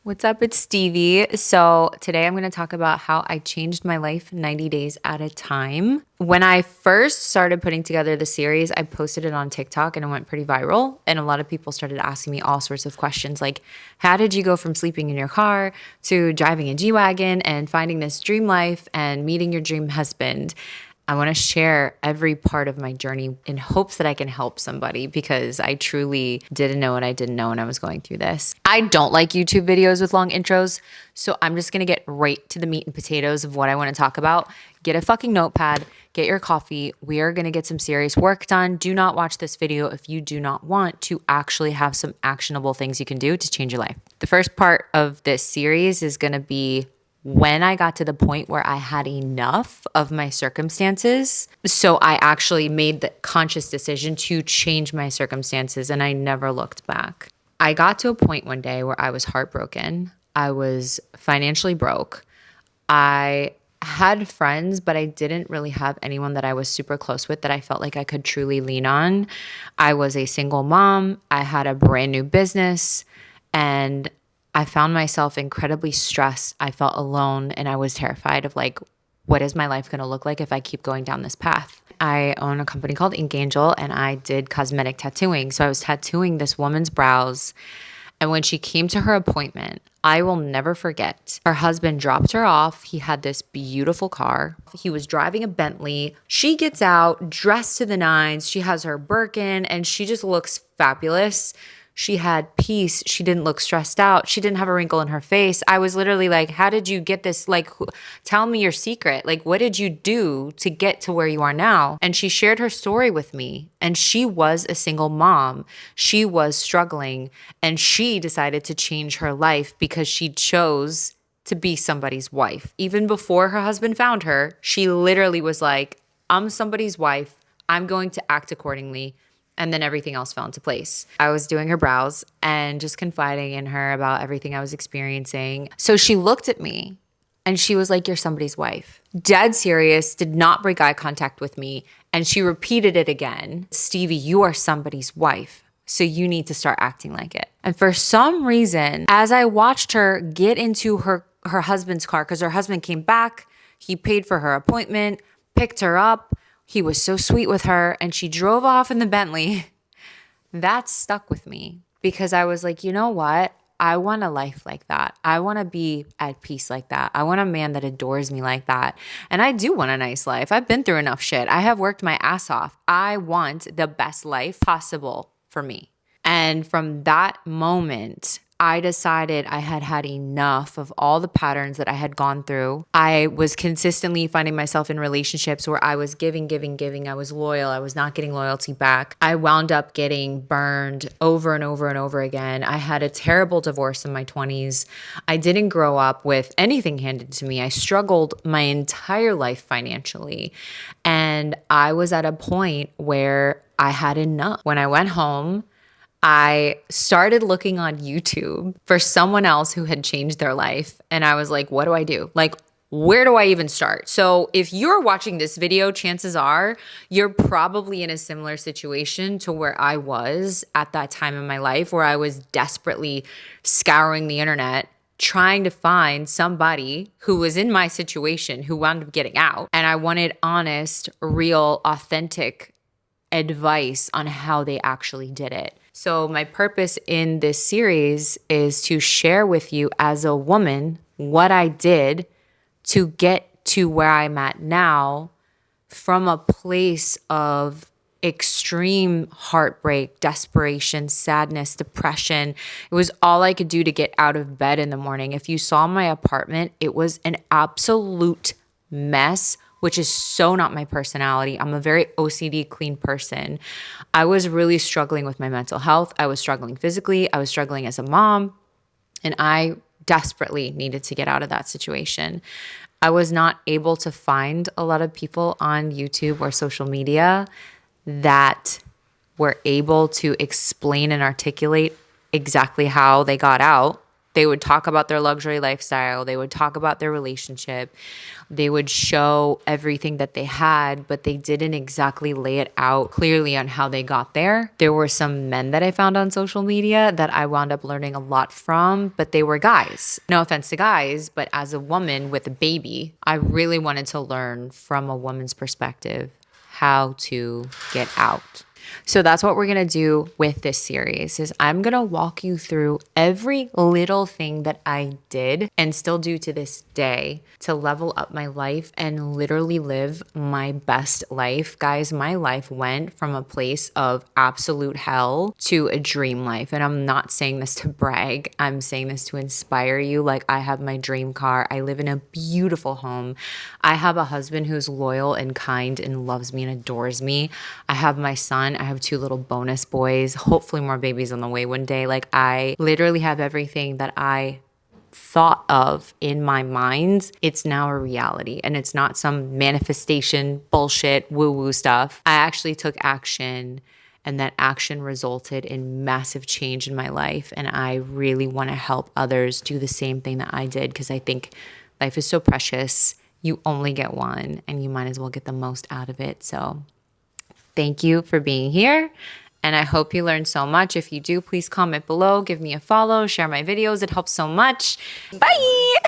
What's up? It's Stevie. So, today I'm going to talk about how I changed my life 90 days at a time. When I first started putting together the series, I posted it on TikTok and it went pretty viral. And a lot of people started asking me all sorts of questions like, how did you go from sleeping in your car to driving a G Wagon and finding this dream life and meeting your dream husband? I want to share every part of my journey in hopes that I can help somebody because I truly didn't know what I didn't know when I was going through this. I don't like YouTube videos with long intros, so I'm just going to get right to the meat and potatoes of what I want to talk about. Get a fucking notepad, get your coffee. We are going to get some serious work done. Do not watch this video if you do not want to actually have some actionable things you can do to change your life. The first part of this series is going to be when I got to the point where I had enough of my circumstances. So I actually made the conscious decision to change my circumstances and I never looked back. I got to a point one day where I was heartbroken. I was financially broke. I had friends, but I didn't really have anyone that I was super close with that I felt like I could truly lean on. I was a single mom. I had a brand new business and I found myself incredibly stressed. I felt alone and I was terrified of like, what is my life going to look like if I keep going down this path? I own a company called Ink Angel and I did cosmetic tattooing. So I was tattooing this woman's brows. And when she came to her appointment, I will never forget. Her husband dropped her off. He had this beautiful car. He was driving a Bentley. She gets out, dressed to the nines. She has her Birkin and she just looks fabulous. She had peace. She didn't look stressed out. She didn't have a wrinkle in her face. I was literally like, how did you get this? Like, tell me your secret. Like, what did you do to get to where you are now? And she shared her story with me. And she was a single mom. She was struggling. And she decided to change her life because she chose to be somebody's wife. Even before her husband found her, she literally was like, I'm somebody's wife. I'm going to act accordingly. And then everything else fell into place. I was doing her brows and just confiding in her about everything I was experiencing. So she looked at me and she was like, you're somebody's wife. Dead serious, did not break eye contact with me. And she repeated it again. Stevie, you are somebody's wife. So you need to start acting like it. And for some reason, as I watched her get into her husband's car, because her husband came back, he paid for her appointment, picked her up. He was so sweet with her and she drove off in the Bentley. That stuck with me because I was like, you know what? I want a life like that. I want to be at peace like that. I want a man that adores me like that. And I do want a nice life. I've been through enough shit. I have worked my ass off. I want the best life possible for me. And from that moment, I decided I had had enough of all the patterns that I had gone through. I was consistently finding myself in relationships where I was giving. I was loyal. I was not getting loyalty back. I wound up getting burned over and over and over again. I had a terrible divorce in my 20s. I didn't grow up with anything handed to me. I struggled my entire life financially. And I was at a point where I had enough. When I went home, I started looking on YouTube for someone else who had changed their life. And I was like, what do I do? Like, where do I even start? So if you're watching this video, chances are you're probably in a similar situation to where I was at that time in my life, where I was desperately scouring the internet, trying to find somebody who was in my situation who wound up getting out. And I wanted honest, real, authentic advice on how they actually did it. So my purpose in this series is to share with you as a woman what I did to get to where I'm at now from a place of extreme heartbreak, desperation, sadness, depression. It was all I could do to get out of bed in the morning. If you saw my apartment, it was an absolute mess, which is so not my personality. I'm a very OCD clean person. I was really struggling with my mental health. I was struggling physically. I was struggling as a mom. And I desperately needed to get out of that situation. I was not able to find a lot of people on YouTube or social media that were able to explain and articulate exactly how they got out They would talk about their luxury lifestyle. They would talk about their relationship. They would show everything that they had, but they didn't exactly lay it out clearly on how they got there. There were some men that I found on social media that I wound up learning a lot from, but they were guys. No offense to guys, but as a woman with a baby, I really wanted to learn from a woman's perspective how to get out. So that's what we're going to do with this series is I'm going to walk you through every little thing that I did and still do to this day to level up my life and literally live my best life. Guys, my life went from a place of absolute hell to a dream life. And I'm not saying this to brag. I'm saying this to inspire you. Like, I have my dream car. I live in a beautiful home. I have a husband who's loyal and kind and loves me and adores me. I have my son. I have 2 little bonus boys, hopefully more babies on the way one day. Like, I literally have everything that I thought of in my mind. It's now a reality, and it's not some manifestation bullshit woo-woo stuff. I actually took action, and that action resulted in massive change in my life. And I really want to help others do the same thing that I did, because I think life is so precious. You only get one, and you might as well get the most out of it. So thank you for being here, and I hope you learned so much. If you do, please comment below, give me a follow, share my videos. It helps so much. Bye!